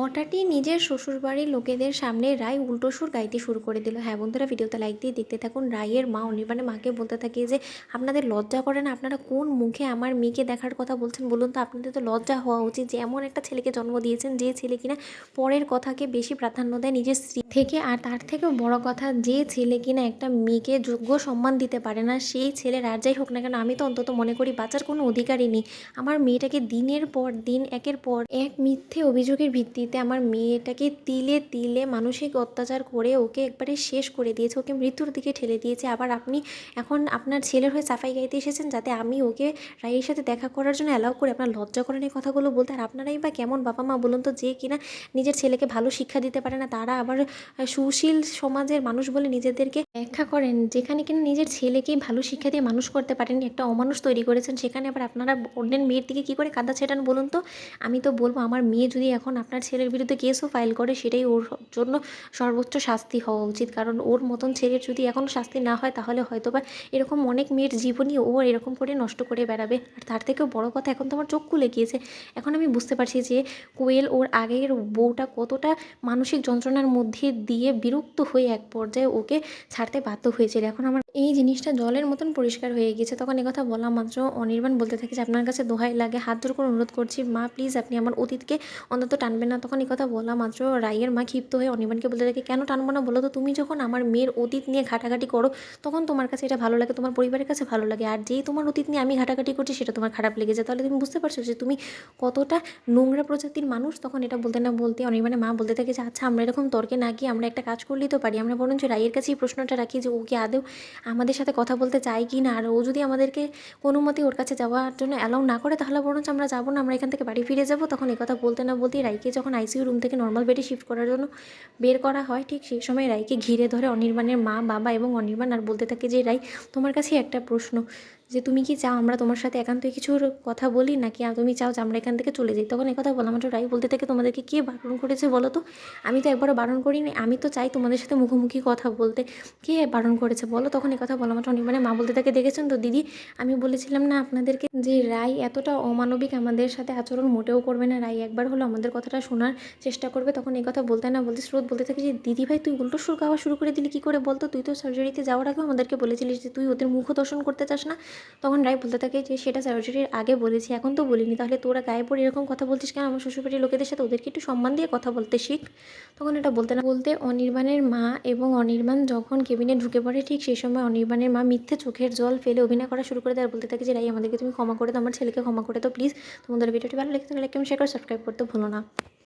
হঠাৎই নিজের শ্বশুরবাড়ির লোকেদের সামনে রায় উল্টো সুর গাইতে শুরু করে দিল। হ্যাঁ বন্ধুরা, ভিডিওতে লাইক দিয়ে দেখতে থাকুন। রায়ের মা অনির্বাণের মাকে বলতে থাকে যে আপনাদের লজ্জা করে না? আপনারা কোন মুখে আমার মেয়েকে দেখার কথা বলছেন বলুন তো? আপনাদের তো লজ্জা হওয়া উচিত যে এমন একটা ছেলেকে জন্ম দিয়েছেন যে ছেলে কিনা পরের কথাকে বেশি প্রাধান্য দেয় নিজের স্ত্রী থেকে। আর তার থেকেও বড় কথা, যে ছেলে কিনা একটা মেয়েকে যোগ্য সম্মান দিতে পারে না, সেই ছেলের আর যাই হোক না কেন, আমি তো অন্তত মনে করি বাঁচার কোনো অধিকারই নেই। আমার মেয়েটাকে দিনের পর দিন একের পর এক মিথ্যে অভিযোগের ভিত্তিতে আমার মেয়েটাকে তিলে তিলে মানসিক অত্যাচার করে ওকে একবারে শেষ করে দিয়েছে, ওকে মৃত্যুর দিকে ঠেলে দিয়েছে। আবার আপনি এখন আপনার ছেলের হয়ে সাফাই গাইতে এসেছেন যাতে আমি ওকে রায়ের সাথে দেখা করার জন্য অ্যালাউ করে। আপনার লজ্জা করেন এই কথাগুলো বলতে? আর আপনারাই বা কেমন বাবা মা বলুন তো, যে কিনা নিজের ছেলেকে ভালো শিক্ষা দিতে পারে না, তারা আবার সুশীল সমাজের মানুষ বলে নিজেদেরকে ব্যাখ্যা করেন। যেখানে কিনা নিজের ছেলেকেই ভালো শিক্ষা দিয়ে মানুষ করতে পারেননি, একটা অমানুষ তৈরি করেছেন, সেখানে আবার আপনারা অন্যের মেয়ের দিকে কী করে কাদা ছেটান বলুন তো? আমি তো বলবো, আমার মেয়ে যদি এখন আপনার ছেলের বিরুদ্ধে কেসও ফাইল করে, সেটাই ওর জন্য সর্বোচ্চ শাস্তি হওয়া উচিত। কারণ ওর মতন ছেলের যদি এখনও শাস্তি না হয়, তাহলে হয়তো বা এরকম অনেক মেয়ের জীবনই ও এরকম করে নষ্ট করে বেড়াবে। আর তার থেকেও বড় কথা, এখন তো আমার চোখ খুলে গিয়েছে। এখন আমি বুঝতে পারছি যে কোয়েল ওর আগের বউটা কতটা মানসিক যন্ত্রণার মধ্যে দিয়ে বিরক্ত হয়ে এক পর্যায়ে ওকে ছাড়তে বাধ্য হয়েছিল। এখন আমার এই জিনিসটা জলের মতন পরিষ্কার হয়ে গেছে। তখন একথা বলা মাত্র অনির্বাণ বলতে থাকে যে আপনার কাছে দোহাই লাগে, হাত জোর করে অনুরোধ করছি মা, প্লিজ আপনি আমার অতীতকে অন্তত টানবেন না। তখন একথা বলা মাত্র রায়ের মা ক্ষিপ্ত হয়ে অনির্বাণকে বলতে থাকে, কেন টানবো না বলো তো? তুমি যখন আমার মেয়ের অতীত নিয়ে ঘাটাঘাটি করো, তখন তোমার কাছে এটা ভালো লাগে, তোমার পরিবারের কাছে ভালো লাগে। আর যেই তোমার অতীত নিয়ে আমি ঘাটাঘাটি করছি, সেটা তোমার খারাপ লেগেছে। তাহলে তুমি বুঝতে পারছো যে তুমি কতটা নোংরা প্রজাতির মানুষ? তখন এটা বলতে না বলতে অনির্বাণের মা বলতে থাকে যে আচ্ছা, আমরা এরকম তর্কে না গিয়ে আমরা একটা কাজ করলেই তো পারি। আমরা বরঞ্চ রায়ের কাছেই প্রশ্নটা রাখি যে ও কি আদৌ আমাদের সাথে কথা বলতে চায় কি না। আর ও যদি আমাদেরকে কোনো মতে ওর কাছে যাওয়ার জন্য অ্যালাউ না করে, তাহলে বরঞ্চ আমরা যাবো না, আমরা এখান থেকে বাড়ি ফিরে যাবো। তখন এই কথা বলতে না বলতেই রাইকে যখন আইসিইউ রুম থেকে নর্মাল বেডে শিফট করার জন্য বের করা হয়, ঠিক সেই সময় রাইকে ঘিরে ধরে অনির্বাণের মা, বাবা এবং অনির্বাণ। আর বলতে থাকে যে রাই, তোমার কাছে একটা প্রশ্ন, যে তুমি কি চাও আমরা তোমার সাথে একান্তই কিছুর কথা বলি, নাকি তুমি চাও যে আমরা এখান থেকে চলে যাই? তখন একথা বলা মাত্র রাই বলতে থাকে, তোমাদেরকে কে বারণ করেছে বলো তো? আমি তো একবারও বারণ করিনি, আমি তো চাই তোমাদের সাথে মুখোমুখি কথা বলতে। কে বারণ করেছে বলো? তখন একথা বলা মাত্র অনির্বাণের মা বলতে থাকে, দেখেছেন তো দিদি, আমি বলেছিলাম না আপনাদেরকে যে রাই এতটা অমানবিক আমাদের সাথে আচরণ মোটেও করবে না। রাই একবার হলো আমাদের কথাটা শোনার চেষ্টা করবে। তখন এই কথা বলতে না বলতে স্রোত বলতে থাকে যে দিদি ভাই, তুই উল্টো সুর গাওয়া শুরু করে দিলি কী করে বলতো? তুই তো সার্জারিতে যাওয়ার আগেও আমাদেরকে বলেছিলিস যে তুই ওদের মুখ দর্শন করতে চাস না। তখন রায় বলতে থাকে যে সেটা সার্জারির আগে বলেছি, এখন তো বলিনি। তাহলে তোরা গায়ে পড়ে এরকম কথা বলছিস কেন আমার শ্বশুরবাড়ির লোকেদের সাথে? ওদেরকে একটু সম্মান দিয়ে কথা বলতে শিখ। তখন এটা বলতে না বলতে অনির্বাণের মা এবং অনির্বাণ যখন কেবিনে ঢুকে পড়ে, ঠিক সেই সময় অনির্বাণের মা মিথ্যে চোখের জল ফেলে অভিনয় করা শুরু করে দেয়। আর বলতে থাকে যে রাই, আমাদেরকে তুমি ক্ষমা করে দাও, আমার ছেলেকে ক্ষমা করে দাও প্লিজ। তোমাদের ভিডিওটি ভালো লেগে থাকলে লাইক, শেয়ার, সাবস্ক্রাইব করতে ভুলো না।